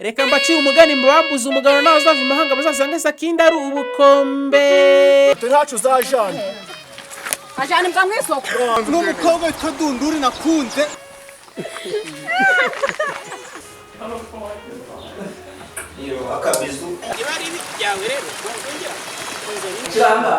reka mbacire umugani mbambuza umugabo nawe uzava imahanga bazasanga Sakinda ari ubukombe. Ntacu zajana ajana imbwa mw'isoko n'umukobwa witwa Dunduri nakunze. Iyo akabizu Ibari byawe rero cyamba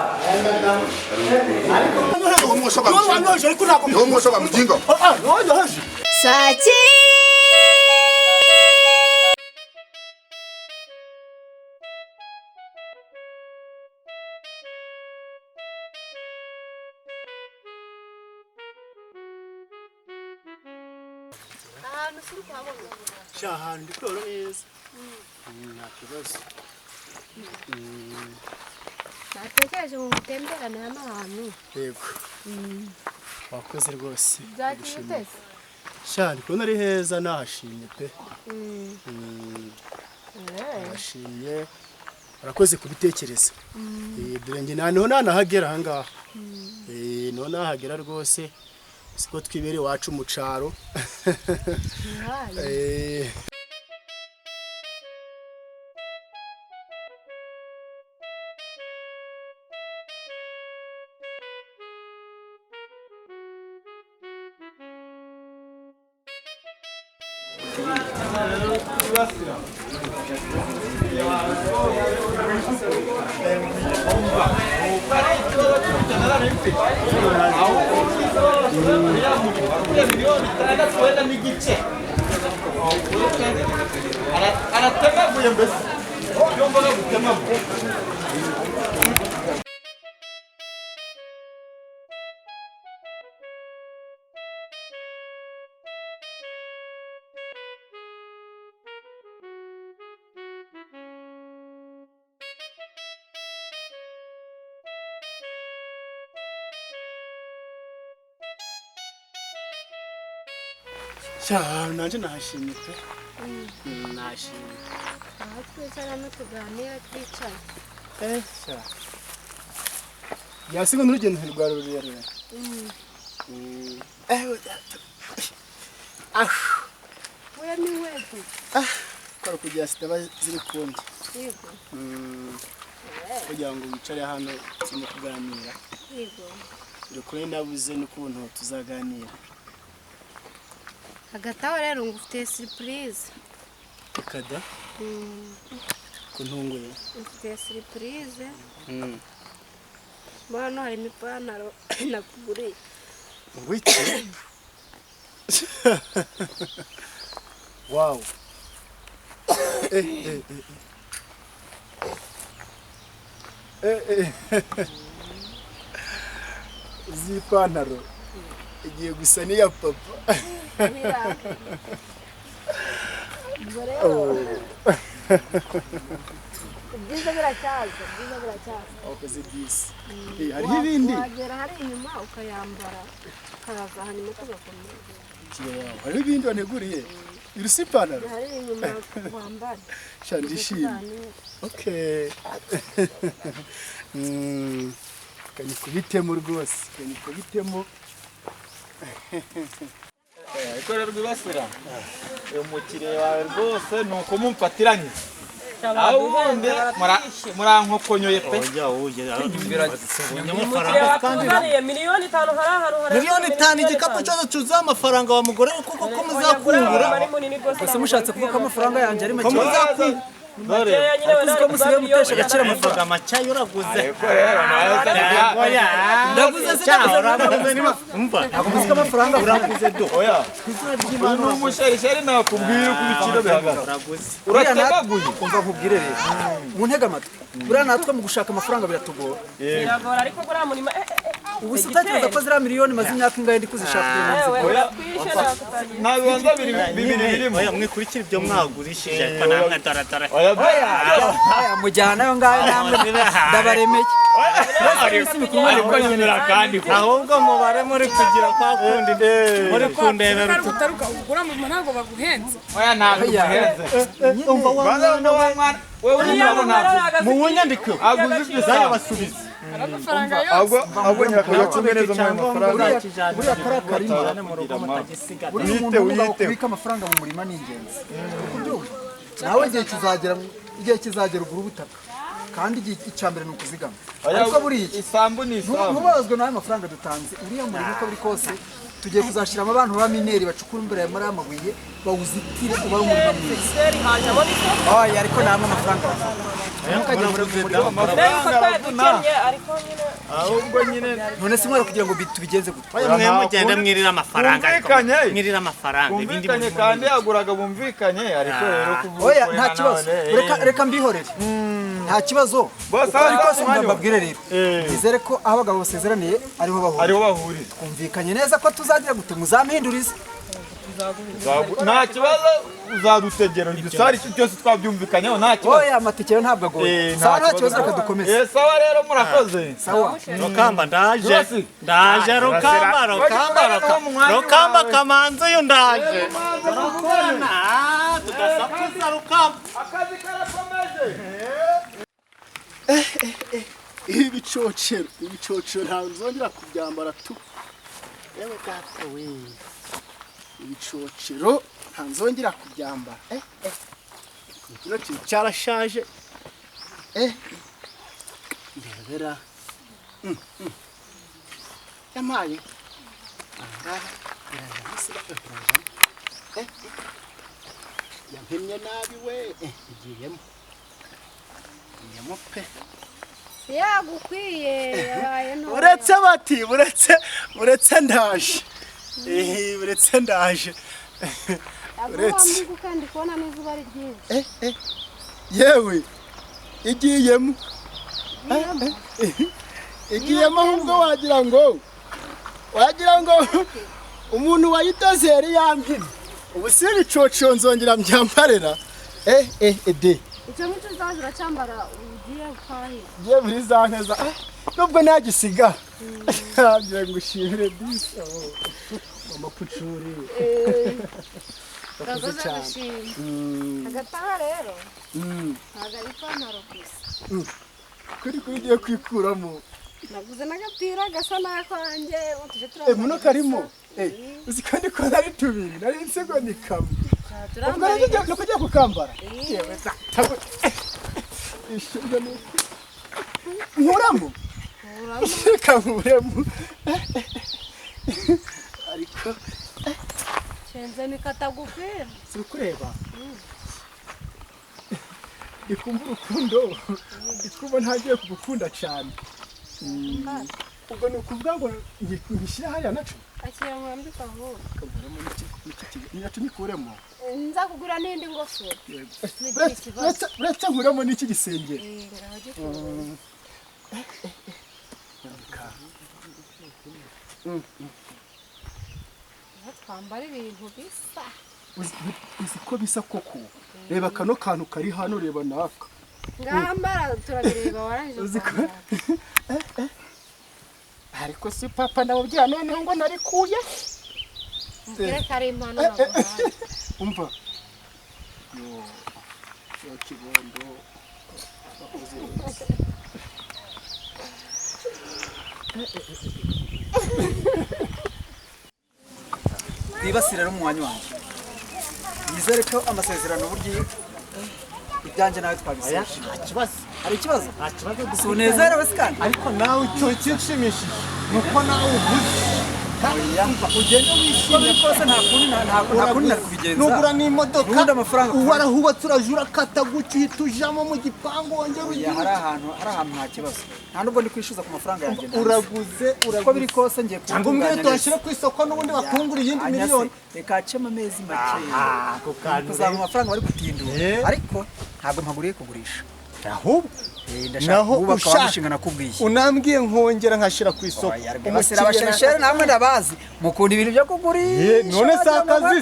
Shahandi koro neza. Nta kibazo. natekereje mu gutemberana n'ahantu Yego. Wakoze rwose. byagitese Shahandi kubona ari heza nahashimye pe. Nashimye. Urakoze kubitekereza. Dore nge noneho nanahagera aha ngaha. Noneho nahagera rwose. Siko twibere wacu mu caro. Nanje nashimye pe. Nashimye. aho twicara no tuganira twicaye Yasigo n'urugendo rwa rurerure. we ni wetu Kwara kugira sitaba ziri kundi. yego Kugira ngo wicare hano turimo kuganira. yego Dore kuri nabuze n'ukuntu tuzaganira. hagati aho rero ngufite surprise Kada kuntunguye. ngufite surprise hano harimo ipantaro nakuguriye Wiki. Wow. Izi pantaro igiye gusa n'iya papa. Byiza biracyaza Wakoze byisi. Hariho ibindi. wagera hari inyuma ukayambara ukaza hanyuma tugakomeza Hariho ibindi waneguriye. Irusi pantaro. hari inyuma wambara Shandishimye. Okay. Kanyikubitemo rwose. Kanyikubitemo. Ikorera rwibasira umukire wawe rwose nuko mumfatiranye awundi murankokonyoye pe miliyoni 5 hari miliyoni 5 igikapu cyose cyuzuye amafaranga wa mugore kuko muzakungura gusa mushatse kuvuga amafaranga yanjye ari make dore ko musigaye mutesha agaciro amafaranga make uraguze ndaguze se umva ntabwo musika amafaranga uraguze do oya n'umusheri nakubwira uko ibiciro bihagaze urategaguye umva nkubwire rero mu ntega amatwi buriya natwe mu gushaka amafaranga biratugora biragora ariko buriya murima ubu se utakibaza ko ziriya miliyoni maze imyaka ingahe ndi kuzishaka nta bibanza bibiri birimo oya mwikurikira ibyo mwagurishije ariko namwe taratara oya mujyana yo ngayo namwe ndabaremeye ariko nyemera kandi ahubwo mubare muri kugira kwa kundi muri kundebera utaruka ugura mu ntago baguhenze oya ntabwo uhenze umva mwana wewe urabona mu nyandiko aguze ibyo zayabasubiza amafaranga yose ahubwo nyakubahwa neza mu mafaranga buriya karakarima buri muntu ugomba kubika amafaranga mu murima ni ingenzi nawe igihe kizagera ugura ubutaka kandi icyambere ni ukuzigama ariko buriya isambu ni isambu ntubazwe nawe amafaranga dutanze uriya murimo uko biri kose tugiye kuzashiramo abantu b'amineri bacukura imbere muri amabuye bawuzitire uba ari umurima mwiza oya ariko namwe amafaranga ntukajye muri ahubwo nyine none si mwari kugira ngo tubigenze gute mwe mugende mwirira amafaranga mwirira amafaranga bumvikanye kandi yaguraga bumvikanye ariko rero kuvuga oya nta kibazo reka mbihorere nta kibazo ariko simbabwire rero nizere ko aho abagabo basezeraniye ariho bahurira twumvikanye neza ko tuzagira gute muzampindurize nta kibazo uzadutegera dusari cyose twabyumvikanyeho nta kibazo oya amatike ntabwo agoye sawa nta kibazo reka dukomeze sawa rero murakoze sawa Rukamba ndaje Rukamba kamanzi uyu ndaje tugasakuza Rukamba akazi karakomeje ibicocero ntabwo nzongera kubyambara tu yewe data we ibicocero ntanzongera kubyambara kino kintu cyarashaje ndebera yamaye ahangaha yampemye nabi we igiyemo pe yagukwiye yabaye nto uretse bati uretse ndaje uretse ndaje uretse kandi kubona n'izuba ari ryinshi yewe igiyemo ahubwo wagira ngo umuntu wayidoze yari yampimye ubu si ibicocero nzongera mbyambarira de icyo muco uzaza uracyambara ugiye kwahira ngiye muri za nkeza nubwo nagisiga ntabyo ngushimire bisi amapucuri urakoze cyane agataha rero ntabwo ari ipantaro gusa kuri ugiye kwikuramo naguze n'agapira gasa n'akwanjye tuje muno karimo uzi kandi ko nari tubiri nari insego ni kamwe ubwo rero no kujya kukambara yewe nkuramo kamuremo ariko cenze nikatagupira si kureba ikumva urukundo ikumva ntagiye kugukunda cyane ubwo ni ukuvuga ngo ngishyira hariya naco akira mwambika vuba kamuremo n'iki nikuremo nza kugura n'indi ngofero uretse nkuremo n'iki gisenge twambara ibintu bisa uzi ko bisa koko reba kano kantu kari hano reba naka ngambara turabireba warangije uzi ko ariko si papa ndabubwira noneho ngo narikuye mubwire ko ari impano naguhaye umva yo kibondo twibasire rero umwanya wanjye nizere ko amasezerano buryo ibyanjye nawe twabiseje hari ikibazo si unezerewe se kandi ariko nawe icyo kinshimishije nuko nawe uvuze ugenda wishimye rwose nta kundi nari kubigenza nugura n'imodoka ubundi amafaranga warahubatse urajura kata gutyo uhita ujamo mu gipangu wongera ugiye hari ahantu nta kibazo nta nubwo ndi kwishyuza ku mafaranga yanjye uraguze uko biri kose ngiye cyangwa umbwire tuyashyire ku isoko n'ubundi bakungura iyindi miliyoni reka hacemo amezi makeya kuzaba amafaranga bari gutindura ariko ntabwo mpaguriye kugurisha ahubwo naho ushaka nakubwiye unambwiye nkongera nkashira ku isoko umusira abashereshere namwe ndabazi mukunda ibintu byo kugurira none sakazi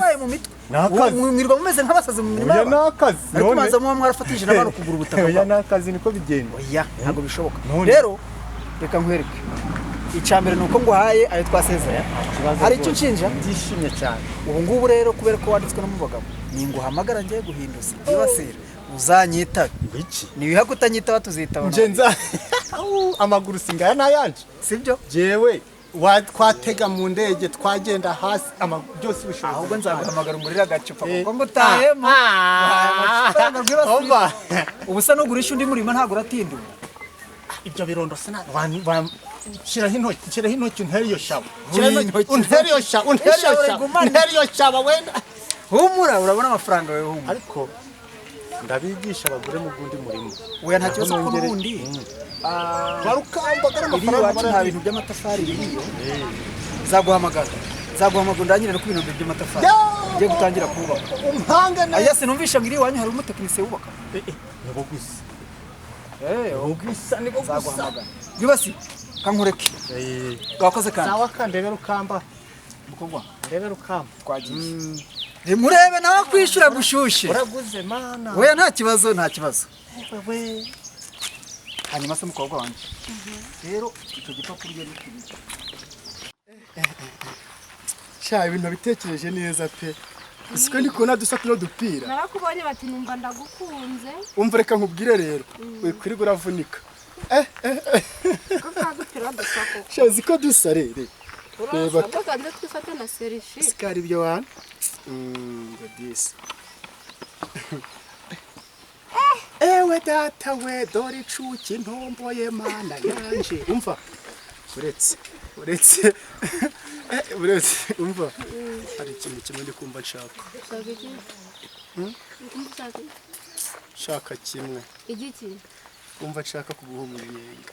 nakazi mwirwa mumeze nk'abasazi mu mirimo ya nakazi ariko maze mu mwarafatije n'abantu kugura ubutaka ya nakazi niko bigenda oya ntabwo bishoboka rero reka nkwereke icambere nuko nguhaye ayo twasezeye hari icyo nshinja byishimye cyane ubu ngubu rero kubera ko wanditswe no mu bagabo ni nguhamagara ngiye guhinduza ibasira uzanyitabe iki nibiha kutanyitaba tuzitaba nje nza amaguru singaya nayanje sibyo jewe twatega mu ndege twagenda hasi byose bishoboka ahubwo nzaguhamagara umurira agacupa kuko ngutahemo ubusa no gurisha undi murimo ntago uratindura ibyo birondo sana shiraho intoki untere iyo shaba untere iyo shaba wenda humura urabona amafaranga wewe humura ariko ndabigisha abagore mu gundi murimo oya nta kibazo ko n'ubundi barukambagara amafaranga iwacu nta bintu by'amatafari biriyo zaguhamagara ndanyire no ku bintu by'amatafari ngiye gutangira kubaka umpanga neza aya sinumvisha ngo iri iwanyu hari umutekinisiye wubaka nibo gusa nibo gusa zaguhamagara yubasi kankureke wakoze kandi sawa kandebera ukamba mukogwa ndebera ukamba twagiye murebe nawe kwishura gushushe uraguze mana oya nta kibazo wewe hanyuma se mukobwa wanje rero icyo gipapuro yari kibiki sha ibintu bitekereje neza pe isiko ndi kubona dusa tuno dupira narakubonye bati numva ndagukunze umva reka nkubwire rero wikuri uravunika ko kagutira dusako sha ziko dusa rero reba ko kandi twifata na selfie sikari byo wana godisi ewe data we dore icuki ntomboye mana yanje umva uretse umva hari ikintu kimwe ndi kumva nshaka shaka kimwe igiki umva nshaka kuguha umunyenga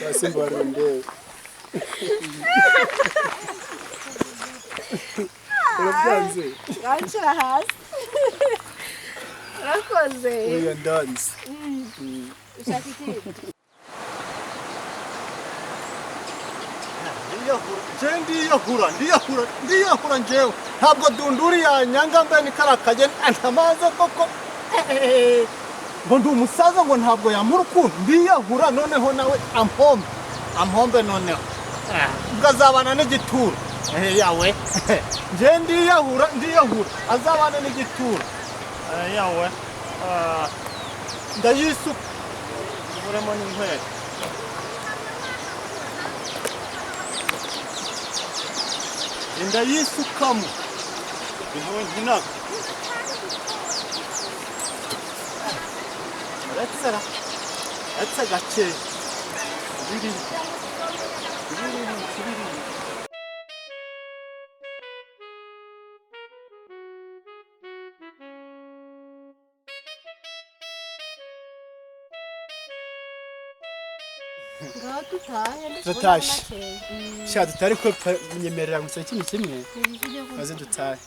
basi mbarondeye urabyanze gacira hasi urakoze oya ndanze ushaka iki ndiyahura njyewe ntabwo dunduri yanyanga mbe ni karakage ntamaze koko ngo ndi umusaza ngo ntabwo yamura ukuntu ndiyahura noneho nawe ampombe noneho ngazabana n'igituro yawe nje ndiyahura azabana n'igituro yawe ndayisuka uremo n'inkweto ndayisukamo nkinaga uretse gakeya biriya dutahe sha dutari ko nyemerera gusa ikintu kimwe maze dutahe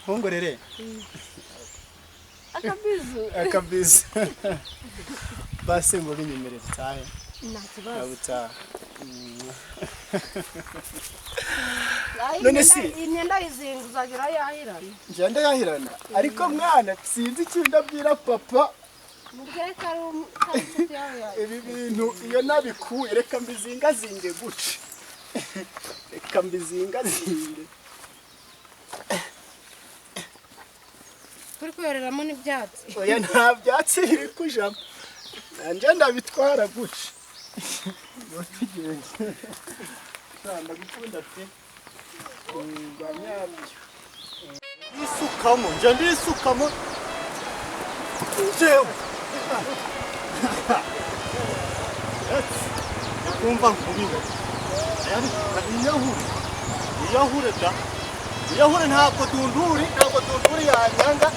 nkongorere akabizu basi ngo binyemerere dutahe nta kibazo none si imyenda yizinga uzagira yahirana njyanda yahirana ariko mwana sinzi ikintu ndabwira papa mubwire ko ari inshuti yawe ibi bintu iyo nabikuye reka mbizingazinge guca reka mbizingazinge turi kwereramo n'ibyatsi oya nta byatsi biri kujamo nanjye ndabitwara guca ndagukunda pe ndisukamo jewe kumva nkubire iyahure ntabwo dunduri yanyanga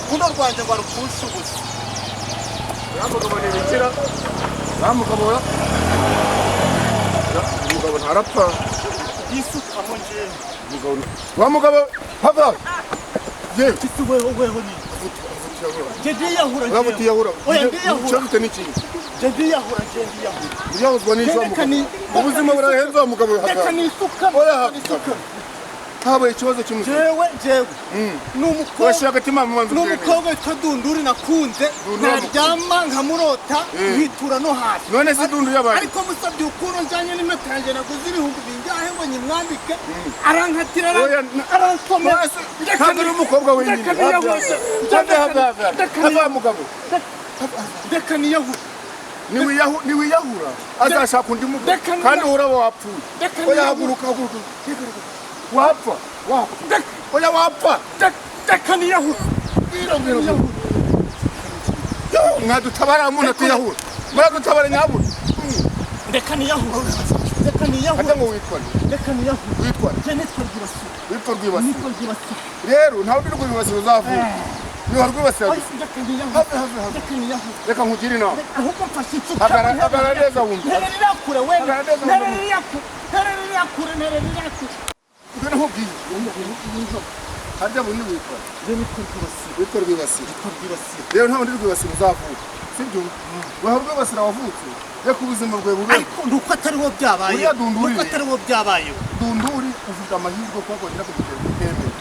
kundo rwanje ngo arukushe ubusa mugabo ntibikira mugabo umugabo ntarapfa yisukamo njyewe wa mugabo hava yewe weho ni ndiyahura ufite n'ikindi ndiyahura ubuzima burahenze wa mugabo reka nisuka habaye ikibazo cy'umutima jewe n'umukobwa washaka tima mumanzu n'umukobwa witwa Dunduri nakunze naryama nkamurota nkitura no hasi none se Dundu yabaye ariko musabye ukuro njanye n'impeta yanjye naguze ibihumbi bingahe ngo nyimwambike arankatira aransomera kandi uri umukobwa wenyine hava mugabo reka niyahura niwiyahura azashaka undi mugabo kandi uraba wapfuye oya haguruka wapfa oya wapfa reka niyahura mwadutabara muna tuyahura muradutabara nyabura reka niyahura hata ngo witware reka niyahura witware witwa rwibasi rero ntawe uri rwibasi uzavuga niba rwibasi reka nkugire inama ahubwo mfashe icyo hagarara neza wumva ntererira kure wenda ntererira kure ibyo nakubwiye harya bundi witware witwa rwibasi rero ntawe uri rwibasi uzavuga sibyo weho rwibasi wavutse reka ubuzima bwawe bube ariko nuko atariho byabaye nuko atariho byabaye Dunduri ufite amahirwe ko kongera kugera gutembera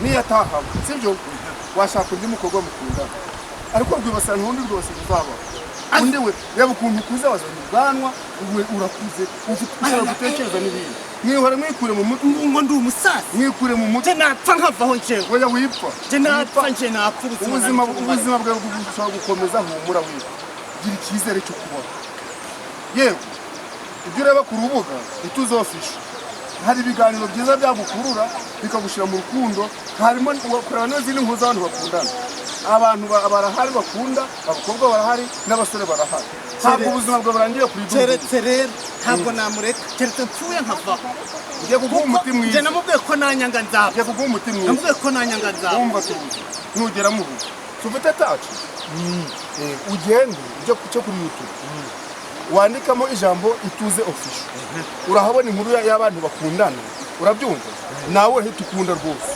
niyo atahaba sibyo washaka undi mukobwa mukundana ariko rwibasira ntundi rwose uzaba undi we reba ukuntu ukuze wazanye ubwanwa urakuze ushobora gutekereza n'ibindi mwihora mwikure mu mutwe ngo ndi umusaza mwikure mu mutwe napfa nkavaho njyewe oya wipfa napfa ubuzima bwawe bushobora gukomeza humura wipfa gira icyizere cyo kubona yewe ibyo ureba ku rubuga ituzofisha hari ibiganiro byiza byagukurura bikagushyira mu rukundo harimo kureba n'izindi nkuru z'abantu bakundana abantu barahari bakunda abakobwa barahari n'abasore barahari ntabwo ubuzima bwawe burangiye kuri Dunduri keretse rero ntabwo namureka keretse mpfuye nkavaho ngiye kuguha umuti mwiza njye namubwiye ko nanyanga nzaba ngiye kuguha umuti mwiza namubwiye ko nanyanga nzaba wumva tuzi nugera mu rugo tufite tacu ugende ujye kuri YouTube wandikamo ijambo ituze official urahabona inkuru y'abantu bakundana urabyumva nawe uhita ukunda rwose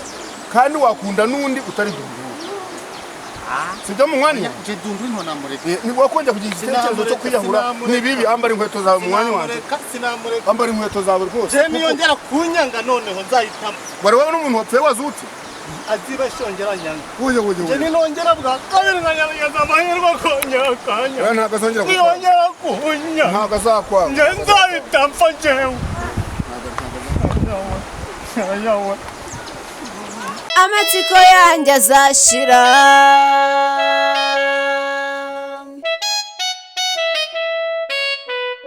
kandi wakunda n'undi utari Dunduri sibyo mu mwanya je Dunduri nto namureka ni wakongera kugira igitekerezo cyo kwiyahura ni bibi ambara inkweto zawe mu mwanya wanjye ambara inkweto zawe rwose je niyongera kunyanga noneho nzahitamo wari wowe n'umuntu wapfuye wazutse aziba shongera nyanga oya je ninongera bwa kabiri nkanyarageza amahirwe konyakanya ntabwo azongera niyongera kunya ntabwo azakwanga nje nzahita mpfa jewe amatsiko yanjye azashira